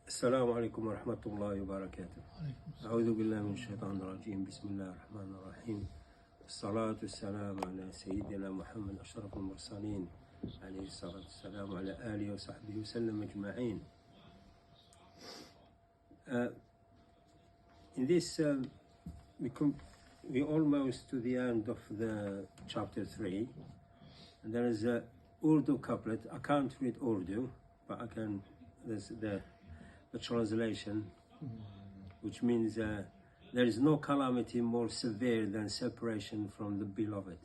السلام عليكم ورحمة الله وبركاته. أعوذ بالله من الشيطان الرجيم. بسم الله الرحمن الرحيم. الصلاة والسلام على سيدنا محمد أشرف المرسلين عليه الصلاة والسلام وعلى آله وصحبه وسلم أجمعين. In this, we almost to the end of the chapter 3. And there is a Urdu couplet. I can't read Urdu, but I can. There's the translation, which means there is no calamity more severe than separation from the beloved.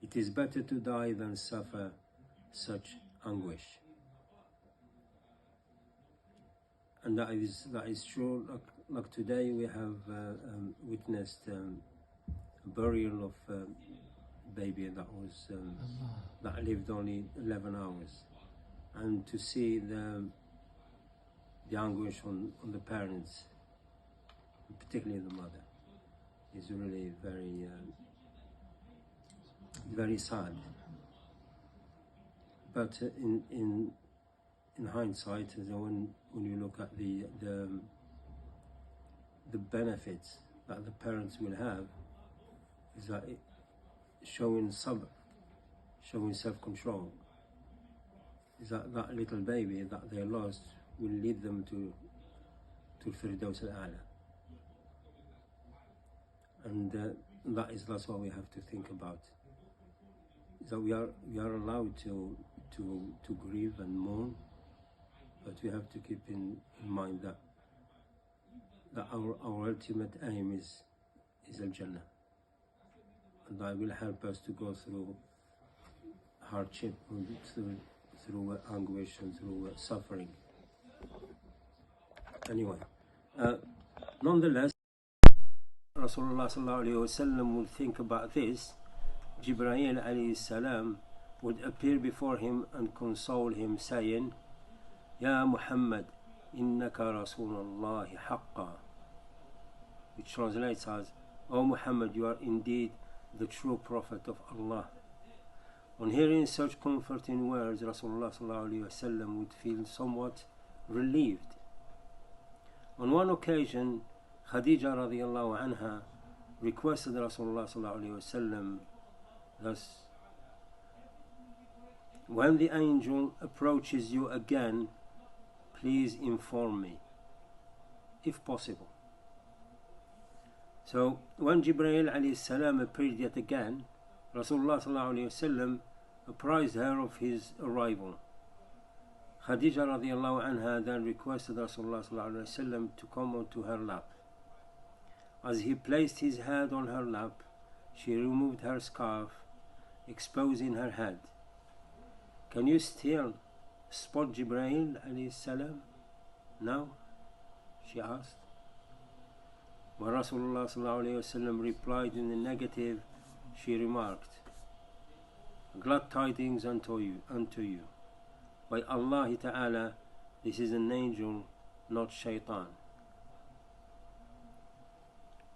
It is better to die than suffer such anguish. And that is true. Like today we have witnessed a burial of a baby that lived only 11 hours, and to see the anguish on the parents, particularly the mother, is really very very sad. But in hindsight, when you look at the benefits that the parents will have, is that showing sabr, showing self-control, is that little baby that they lost will lead them to Firdaus al-A'la. And that's what we have to think about. Is that we are allowed to grieve and mourn, but we have to keep in mind that our ultimate aim is Al-Jannah, and that will help us to go through hardship, through anguish and through suffering. Anyway, nonetheless, Rasulullah sallallahu alaihi wasallam would think about this. Jibreel alayhi salam would appear before him and console him, saying, Ya Muhammad, innaka Rasulullahi haqqa, which translates as, O Muhammad, you are indeed the true prophet of Allah. On hearing such comforting words, Rasulullah sallallahu alaihi wasallam would feel somewhat relieved. On one occasion, Khadija radiallahu anha requested Rasulullah sallallahu alaihi wasallam thus, when the angel approaches you again, please inform me, if possible. So when Jibreel alayhi salam appeared yet again, Rasulullah sallallahu alaihi wasallam apprised her of his arrival. Khadija radiallahu anha then requested Rasulullah sallallahu alaihi wasallam to come onto her lap. As he placed his head on her lap, she removed her scarf, exposing her head. Can you still spot Jibreel alayhi salam? No, she asked. When Rasulullah sallallahu alaihi wasallam replied in the negative, she remarked, glad tidings unto you. By Allah Ta'ala, this is an angel, not shaitan.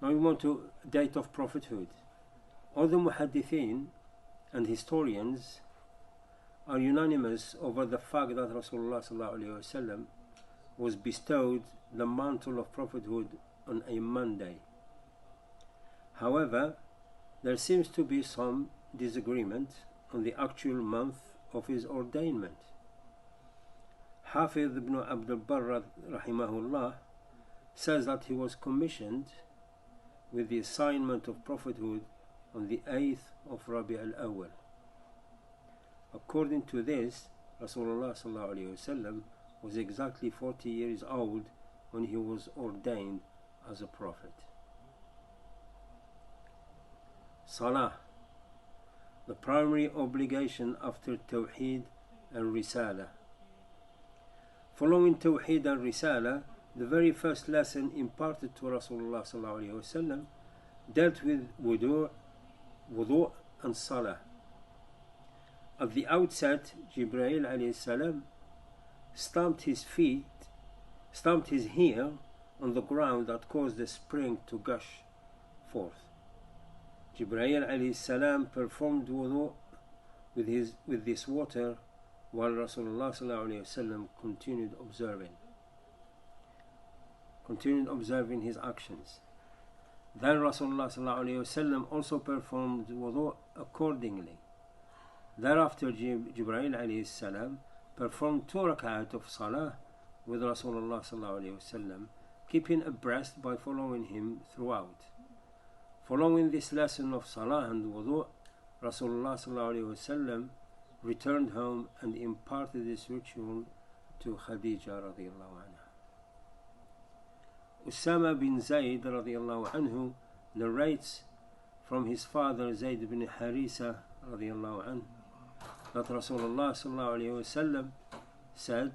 Now we want to date of prophethood. All the muhaddithin and historians are unanimous over the fact that Rasulullah sallallahu alaihi wasallam was bestowed the mantle of prophethood on a Monday. However, there seems to be some disagreement on the actual month of his ordainment. Hafiz ibn Abdul Barr rahimahullah says that he was commissioned with the assignment of prophethood on the 8th of Rabi al-Awwal. According to this, Rasulullah sallallahu alaihi wasallam was exactly 40 years old when he was ordained as a prophet. Salah, the primary obligation after Tawheed and Risala. Following Tawheed and Risala, the very first lesson imparted to Rasulullah sallallahu alaihi wasallam dealt with wudu' and Salah. At the outset, Jibreel alayhi salam stamped his heel on the ground that caused the spring to gush forth. Jibreel alayhi salam performed wudu with this water while Rasulullah sallallahu alaihi wasallam continued observing his actions. Then Rasulullah sallallahu alaihi wasallam also performed wudu accordingly. Thereafter Jibreel alayhi salam performed 2 rak'at of salah with Rasulullah sallallahu alaihi wasallam, keeping abreast by following him throughout. Following this lesson of salah and wudu, Rasulullah sallallahu alaihi wasallam returned home and imparted this ritual to Khadija radiyallahu anha. Usama bin Zayd radiyallahu anhu narrates from his father Zayd bin Harisa radiyallahu anhu that Rasulullah sallallahu alaihi wasallam said,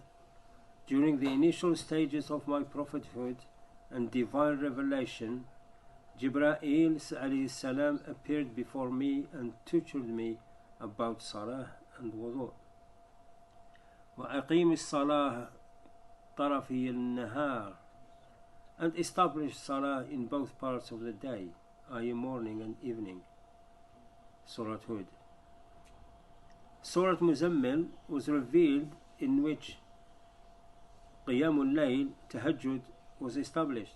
"During the initial stages of my prophethood and divine revelation, Jibreel alayhi salam appeared before me and tutored me about salah and wudu. وأقيم الصلاة طرفي النهار, and establish salah in both parts of the day, i.e. morning and evening." Surah Hud. Surah Muzammil was revealed, in which Qiyamul Layl, Tahajjud, was established.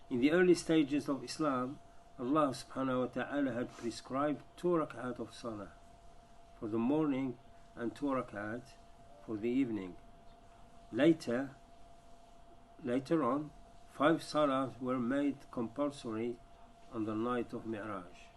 In the early stages of Islam, Allah subhanahu wa ta'ala had prescribed 2 rak'at of salah for the morning and 2 rak'at for the evening. Later on, 5 salahs were made compulsory on the night of Mi'raj.